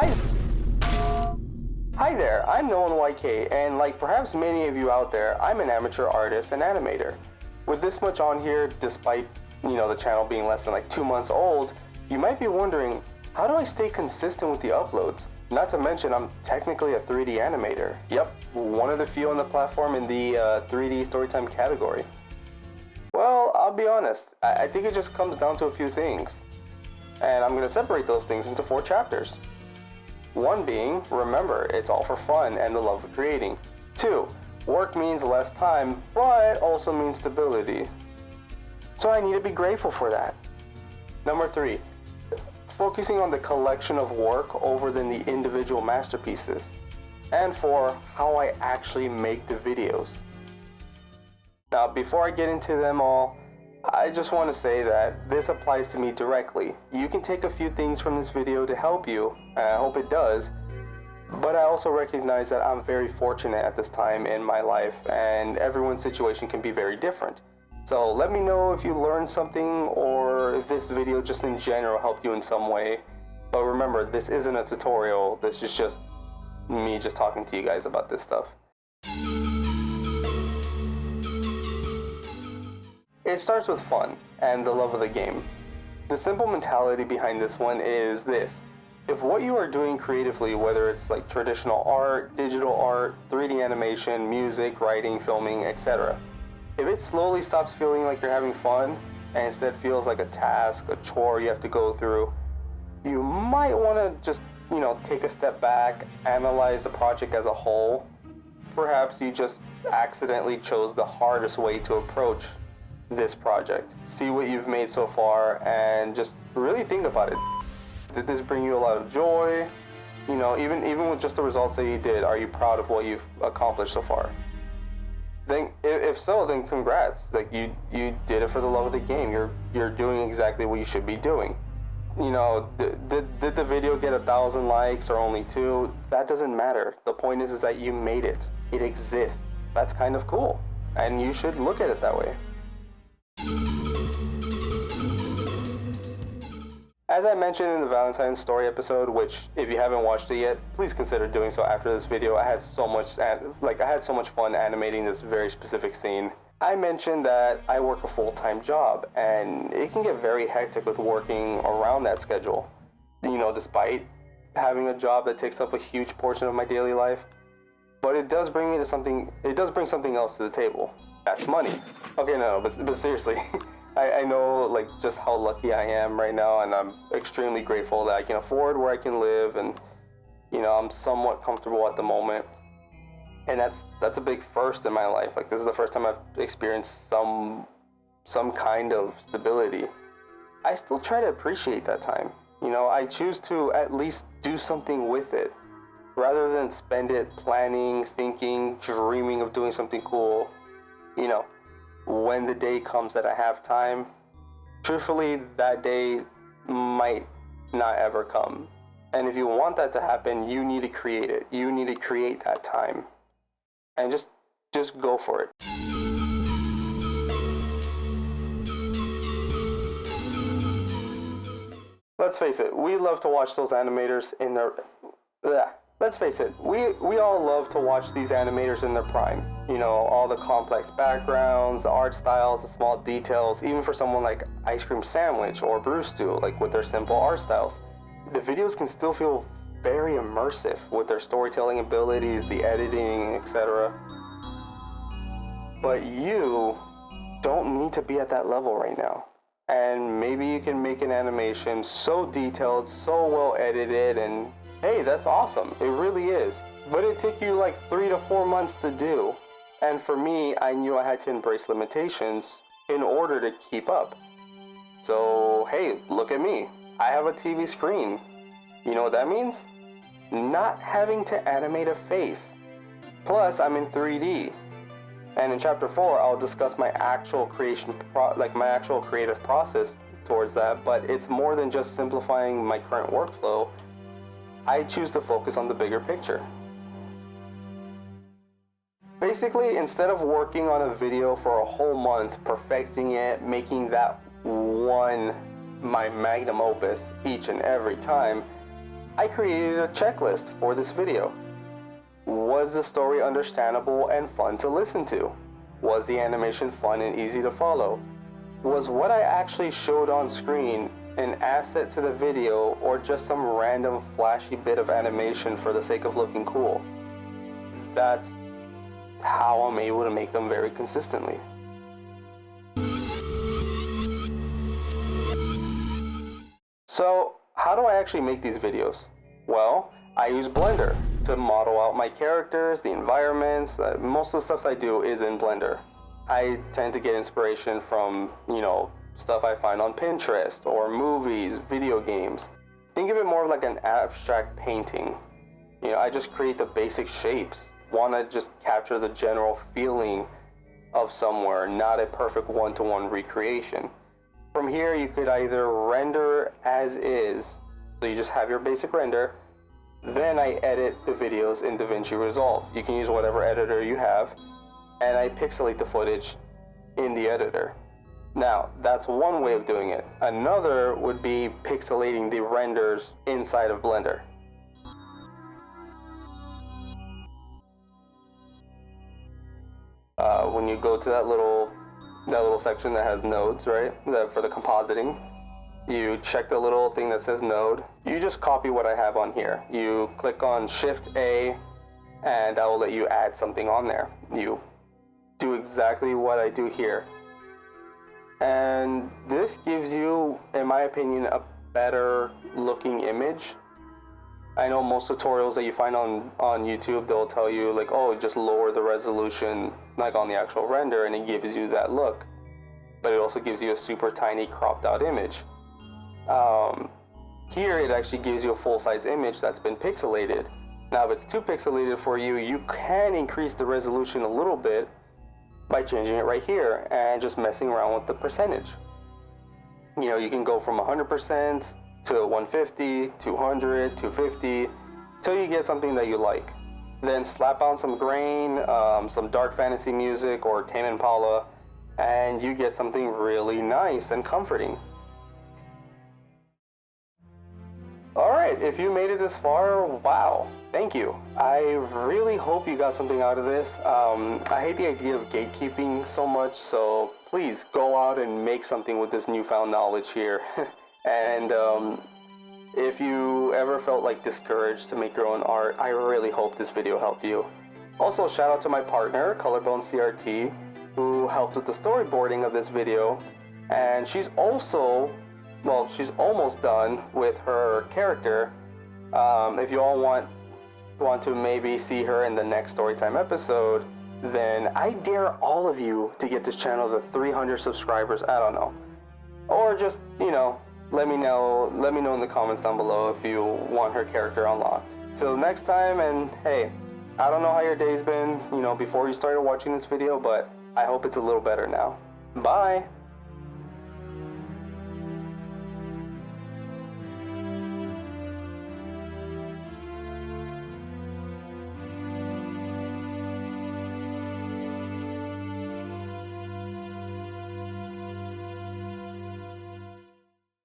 Hi. Hi there, I'm Nolan YK, and like perhaps many of you out there, I'm an amateur artist and animator. With this much on here, despite, the channel being less than like 2 months old, you might be wondering, how do I stay consistent with the uploads? Not to mention, I'm technically a 3D animator. Yep, one of the few on the platform in the 3D storytime category. Well, I'll be honest, I think it just comes down to a few things. And I'm going to separate those things into 4 chapters. 1 being, remember, it's all for fun and the love of creating. 2, work means less time, but also means stability. So I need to be grateful for that. Number 3, focusing on the collection of work over than the individual masterpieces. And 4, how I actually make the videos. Now, before I get into them all, I just want to say that this applies to me directly. You can take a few things from this video to help you, and I hope it does, but I also recognize that I'm very fortunate at this time in my life, and everyone's situation can be very different. So let me know if you learned something, or if this video just in general helped you in some way. But remember, this isn't a tutorial, this is just me just talking to you guys about this stuff. It starts with fun and the love of the game. The simple mentality behind this one is this: if what you are doing creatively, whether it's like traditional art, digital art, 3D animation, music, writing, filming, etc., if it slowly stops feeling like you're having fun and instead feels like a task, a chore you have to go through, you might want to just, take a step back, analyze the project as a whole. Perhaps you just accidentally chose the hardest way to approach this project. See what you've made so far and just really think about it. Did this bring you a lot of joy? Even with just the results that you did, are you proud of what you've accomplished so far? Then if so, then congrats. Like you did it for the love of the game. You're doing exactly what you should be doing. Did the video get 1,000 likes or only 2? That doesn't matter. The point is that you made it. It exists. That's kind of cool. And you should look at it that way. As I mentioned in the Valentine's story episode, which if you haven't watched it yet, please consider doing so after this video. I had so much fun animating this very specific scene. I mentioned that I work a full-time job, and it can get very hectic with working around that schedule. Despite having a job that takes up a huge portion of my daily life, but it does bring something else to the table. That's money. Okay, no, but seriously, I know just how lucky I am right now, and I'm extremely grateful that I can afford where I can live, and I'm somewhat comfortable at the moment. And that's a big first in my life. This is the first time I've experienced some kind of stability. I still try to appreciate that time. I choose to at least do something with it, rather than spend it planning, thinking, dreaming of doing something cool. When the day comes that I have time, truthfully, that day might not ever come. And if you want that to happen, you need to create it. You need to create that time. And just go for it. Let's face it, we love to watch those animators in their... Let's face it, we all love to watch these animators in their prime. All the complex backgrounds, the art styles, the small details, even for someone like Ice Cream Sandwich or Bruce do, with their simple art styles. The videos can still feel very immersive with their storytelling abilities, the editing, etc. But you don't need to be at that level right now. And maybe you can make an animation so detailed, so well edited, and hey, that's awesome. It really is. But it took you 3 to 4 months to do. And for me, I knew I had to embrace limitations in order to keep up. So, hey, look at me. I have a TV screen. You know what that means? Not having to animate a face. Plus, I'm in 3D. And in chapter 4, I'll discuss my actual my actual creative process towards that, but it's more than just simplifying my current workflow. I choose to focus on the bigger picture. Basically, instead of working on a video for a whole month, perfecting it, making that one my magnum opus each and every time, I created a checklist for this video. Was the story understandable and fun to listen to? Was the animation fun and easy to follow? Was what I actually showed on screen an asset to the video, or just some random flashy bit of animation for the sake of looking cool? That's how I'm able to make them very consistently. So, how do I actually make these videos? Well, I use Blender to model out my characters, the environments. Most of the stuff I do is in Blender. I tend to get inspiration from, stuff I find on Pinterest or movies, video games. Think of it more like an abstract painting. I just create the basic shapes. Want to just capture the general feeling of somewhere, not a perfect one-to-one recreation. From here, you could either render as is, so you just have your basic render, then I edit the videos in Davinci Resolve. You can use whatever editor you have, and I pixelate the footage in the editor. Now, that's one way of doing it. Another would be pixelating the renders inside of Blender. When you go to that little section that has nodes, right, for the compositing, you check the little thing that says node. You just copy what I have on here. You click on Shift A, and that will let you add something on there. You do exactly what I do here. And this gives you, in my opinion, a better looking image. I know most tutorials that you find on YouTube, they'll tell you like, oh, just lower the resolution like on the actual render, and it gives you that look. But it also gives you a super tiny cropped out image. Here it actually gives you a full-size image that's been pixelated. Now if it's too pixelated for you, you can increase the resolution a little bit by changing it right here and just messing around with the percentage. You can go from 100% to 150, 200, 250, till you get something that you like. Then slap on some grain, some dark fantasy music or Tame Impala, and you get something really nice and comforting. Alright, if you made it this far, wow, thank you. I really hope you got something out of this. I hate the idea of gatekeeping so much, so please go out and make something with this newfound knowledge here. And if you ever felt like discouraged to make your own art, I really hope this video helped you. Also, shout out to my partner, Colorbone CRT, who helped with the storyboarding of this video. And she's also, well, she's almost done with her character. If you all want to maybe see her in the next Storytime episode, then I dare all of you to get this channel to 300 subscribers. I don't know. Or just, let me know in the comments down below if you want her character unlocked. Till next time, and hey, I don't know how your day's been, before you started watching this video, but I hope it's a little better now. Bye!